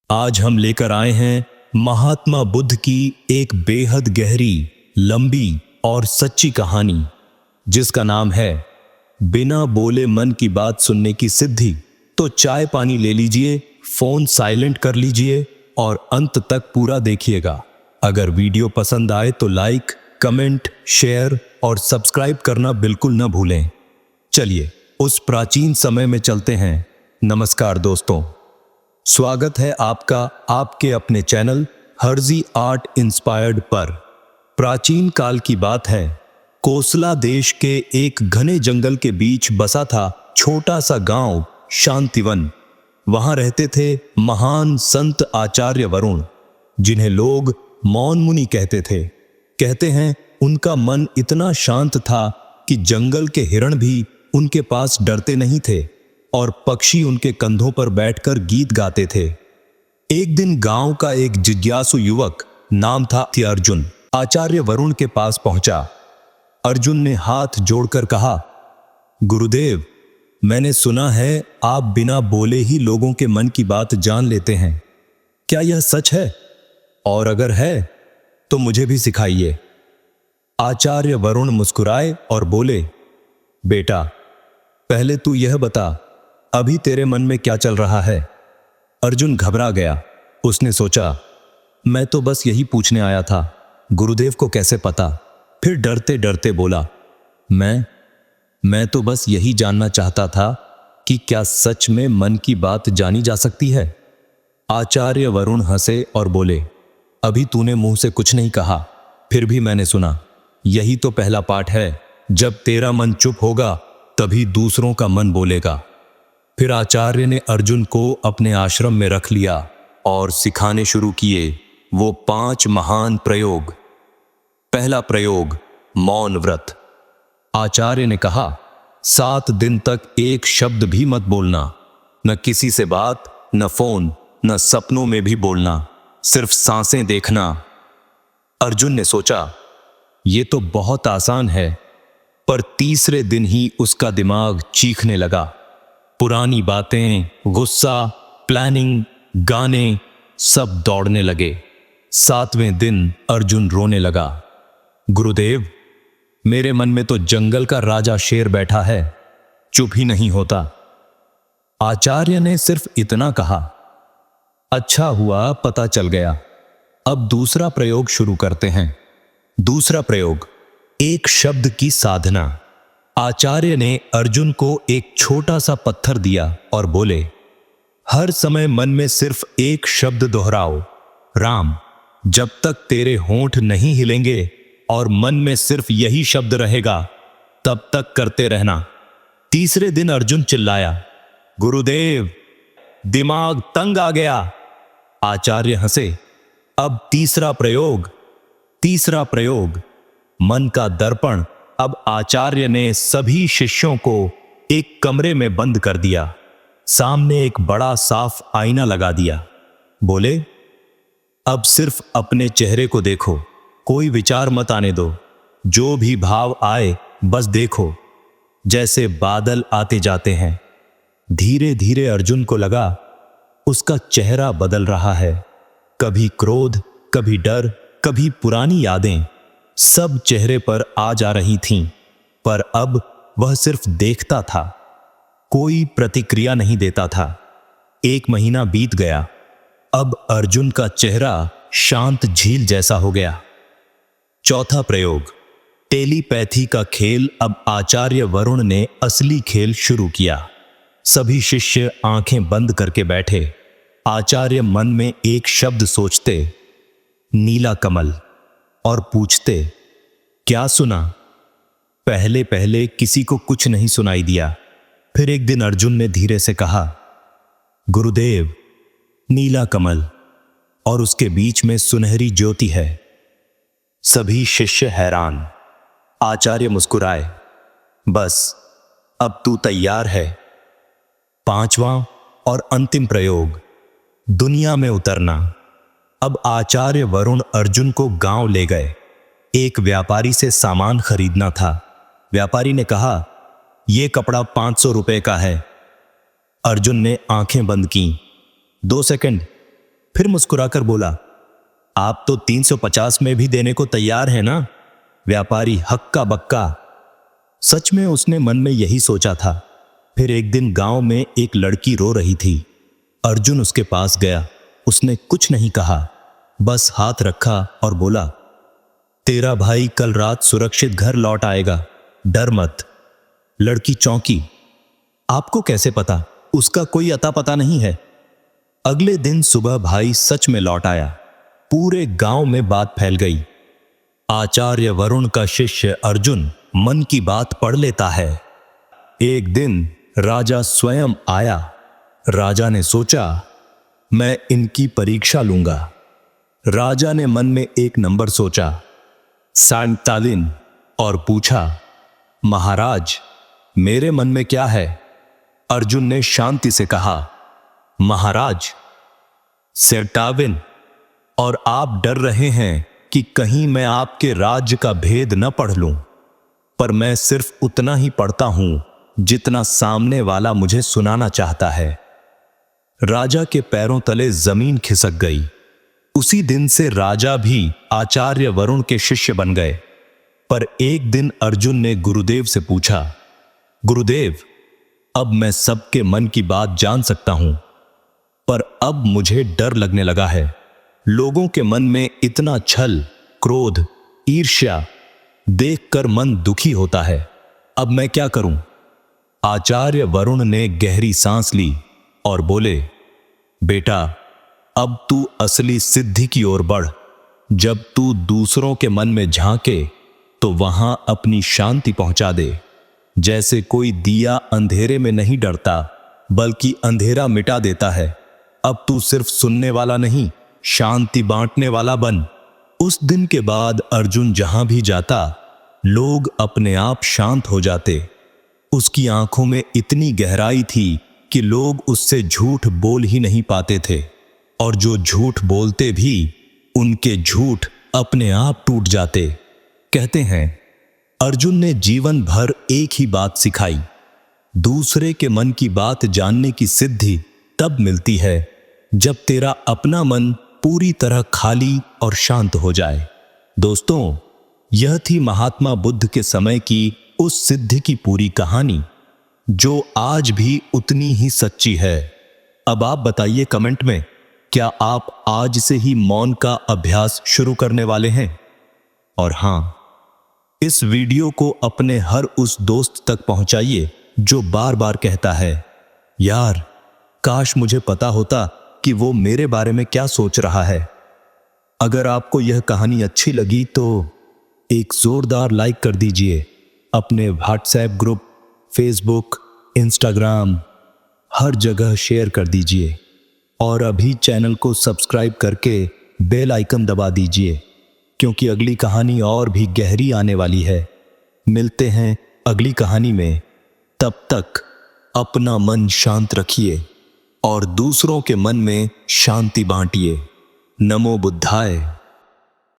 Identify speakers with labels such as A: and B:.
A: आज हम लेकर आए हैं महात्मा बुद्ध की एक बेहद गहरी, लंबी और सच्ची कहानी, जिसका नाम है बिना बोले मन की बात सुनने की सिद्धि। तो चाय पानी ले लीजिए, फोन साइलेंट कर लीजिए और अंत तक पूरा देखिएगा। अगर वीडियो पसंद आए तो लाइक, कमेंट, शेयर और सब्सक्राइब करना बिल्कुल न भूलें। चलिए उस प्राचीन समय में चलते हैं। नमस्कार दोस्तों, स्वागत है आपका आपके अपने चैनल हर्जी आर्ट इंस्पायर्ड पर। प्राचीन काल की बात है। कोसला देश के एक घने जंगल के बीच बसा था छोटा सा गांव शांतिवन। वहां रहते थे महान संत आचार्य वरुण, जिन्हें लोग मौन मुनि कहते थे। कहते हैं उनका मन इतना शांत था कि जंगल के हिरण भी उनके पास डरते नहीं थे और पक्षी उनके कंधों पर बैठकर गीत गाते थे। एक दिन गांव का एक जिज्ञासु युवक, नाम था अर्जुन, आचार्य वरुण के पास पहुंचा। अर्जुन ने हाथ जोड़कर कहा, गुरुदेव, मैंने सुना है आप बिना बोले ही लोगों के मन की बात जान लेते हैं। क्या यह सच है? और अगर है तो मुझे भी सिखाइए। आचार्य वरुण मुस्कुराए और बोले, बेटा, पहले तू यह बता, अभी तेरे मन में क्या चल रहा है? अर्जुन घबरा गया। उसने सोचा, मैं तो बस यही पूछने आया था, गुरुदेव को कैसे पता? फिर डरते डरते बोला, मैं तो बस यही जानना चाहता था कि क्या सच में मन की बात जानी जा सकती है? आचार्य वरुण हंसे और बोले, अभी तूने मुंह से कुछ नहीं कहा, फिर भी मैंने सुना। यही तो पहला पाठ है। जब तेरा मन चुप होगा तभी दूसरों का मन बोलेगा। फिर आचार्य ने अर्जुन को अपने आश्रम में रख लिया और सिखाने शुरू किए वो 5 महान प्रयोग। पहला प्रयोग, मौन व्रत। आचार्य ने कहा, 7 दिन तक एक शब्द भी मत बोलना, न किसी से बात, न फोन, न सपनों में भी बोलना, सिर्फ सांसें देखना। अर्जुन ने सोचा, ये तो बहुत आसान है, पर तीसरे दिन ही उसका दिमाग चीखने लगा। पुरानी बातें, गुस्सा, प्लानिंग, गाने सब दौड़ने लगे। 7वें दिन अर्जुन रोने लगा, गुरुदेव, मेरे मन में तो जंगल का राजा शेर बैठा है, चुप ही नहीं होता। आचार्य ने सिर्फ इतना कहा, अच्छा हुआ पता चल गया। अब दूसरा प्रयोग शुरू करते हैं। दूसरा प्रयोग, एक शब्द की साधना। आचार्य ने अर्जुन को एक छोटा सा पत्थर दिया और बोले, हर समय मन में सिर्फ एक शब्द दोहराओ, राम। जब तक तेरे होंठ नहीं हिलेंगे और मन में सिर्फ यही शब्द रहेगा, तब तक करते रहना। तीसरे दिन अर्जुन चिल्लाया, गुरुदेव, दिमाग तंग आ गया। आचार्य हंसे। अब तीसरा प्रयोग, मन का दर्पण। अब आचार्य ने सभी शिष्यों को एक कमरे में बंद कर दिया। सामने एक बड़ा साफ आईना लगा दिया। बोले, अब सिर्फ अपने चेहरे को देखो, कोई विचार मत आने दो, जो भी भाव आए बस देखो, जैसे बादल आते जाते हैं। धीरे धीरे अर्जुन को लगा उसका चेहरा बदल रहा है। कभी क्रोध, कभी डर, कभी पुरानी यादें, सब चेहरे पर आ जा रही थीं। पर अब वह सिर्फ देखता था, कोई प्रतिक्रिया नहीं देता था। 1 महीना बीत गया। अब अर्जुन का चेहरा शांत झील जैसा हो गया। चौथा प्रयोग, टेलीपैथी का खेल। अब आचार्य वरुण ने असली खेल शुरू किया। सभी शिष्य आंखें बंद करके बैठे। आचार्य मन में एक शब्द सोचते, नीला कमल, और पूछते, क्या सुना? पहले पहले किसी को कुछ नहीं सुनाई दिया। फिर एक दिन अर्जुन ने धीरे से कहा, गुरुदेव, नीला कमल और उसके बीच में सुनहरी ज्योति है। सभी शिष्य हैरान। आचार्य मुस्कुराए, बस अब तू तैयार है। 5वां और अंतिम प्रयोग, दुनिया में उतरना। अब आचार्य वरुण अर्जुन को गांव ले गए। एक व्यापारी से सामान खरीदना था। व्यापारी ने कहा, यह कपड़ा 500 रुपए का है। अर्जुन ने आंखें बंद की। 2 सेकंड, फिर मुस्कुराकर बोला, आप तो 350 में भी देने को तैयार है ना? व्यापारी हक्का बक्का। सच में उसने मन में यही सोचा था। फिर एक दिन गांव में एक लड़की रो रही थी। अर्जुन उसके पास गया। उसने कुछ नहीं कहा, बस हाथ रखा और बोला, तेरा भाई कल रात सुरक्षित घर लौट आएगा, डर मत। लड़की चौंकी। आपको कैसे पता? उसका कोई अता पता नहीं है। अगले दिन सुबह भाई सच में लौट आया। पूरे गांव में बात फैल गई। आचार्य वरुण का शिष्य अर्जुन मन की बात पढ़ लेता है। एक दिन राजा स्वयं आया। राजा ने सोचा, मैं इनकी परीक्षा लूंगा। राजा ने मन में एक नंबर सोचा, 47, और पूछा, महाराज मेरे मन में क्या है? अर्जुन ने शांति से कहा, महाराज 57। और आप डर रहे हैं कि कहीं मैं आपके राज्य का भेद न पढ़ लूं। पर मैं सिर्फ उतना ही पढ़ता हूं जितना सामने वाला मुझे सुनाना चाहता है। राजा के पैरों तले जमीन खिसक गई। उसी दिन से राजा भी आचार्य वरुण के शिष्य बन गए। पर एक दिन अर्जुन ने गुरुदेव से पूछा, गुरुदेव, अब मैं सबके मन की बात जान सकता हूं, पर अब मुझे डर लगने लगा है। लोगों के मन में इतना छल, क्रोध, ईर्ष्या देखकर मन दुखी होता है। अब मैं क्या करूं? आचार्य वरुण ने गहरी सांस ली और बोले, बेटा, अब तू असली सिद्धि की ओर बढ़। जब तू दूसरों के मन में झांके तो वहां अपनी शांति पहुंचा दे। जैसे कोई दिया अंधेरे में नहीं डरता, बल्कि अंधेरा मिटा देता है। अब तू सिर्फ सुनने वाला नहीं, शांति बांटने वाला बन। उस दिन के बाद अर्जुन जहां भी जाता, लोग अपने आप शांत हो जाते। उसकी आंखों में इतनी गहराई थी कि लोग उससे झूठ बोल ही नहीं पाते थे, और जो झूठ बोलते भी, उनके झूठ अपने आप टूट जाते। कहते हैं, अर्जुन ने जीवन भर एक ही बात सिखाई, दूसरे के मन की बात जानने की सिद्धि तब मिलती है जब तेरा अपना मन पूरी तरह खाली और शांत हो जाए। दोस्तों, यह थी महात्मा बुद्ध के समय की उस सिद्धि की पूरी कहानी, जो आज भी उतनी ही सच्ची है। अब आप बताइए कमेंट में, क्या आप आज से ही मौन का अभ्यास शुरू करने वाले हैं? और हां, इस वीडियो को अपने हर उस दोस्त तक पहुंचाइए जो बार बार कहता है, यार काश मुझे पता होता कि वो मेरे बारे में क्या सोच रहा है। अगर आपको यह कहानी अच्छी लगी तो एक जोरदार लाइक कर दीजिए। अपने व्हाट्सएप ग्रुप, फेसबुक, इंस्टाग्राम, हर जगह शेयर कर दीजिए। और अभी चैनल को सब्सक्राइब करके बेल आइकन दबा दीजिए, क्योंकि अगली कहानी और भी गहरी आने वाली है। मिलते हैं अगली कहानी में। तब तक अपना मन शांत रखिए और दूसरों के मन में शांति बांटिए। नमो बुद्धाय।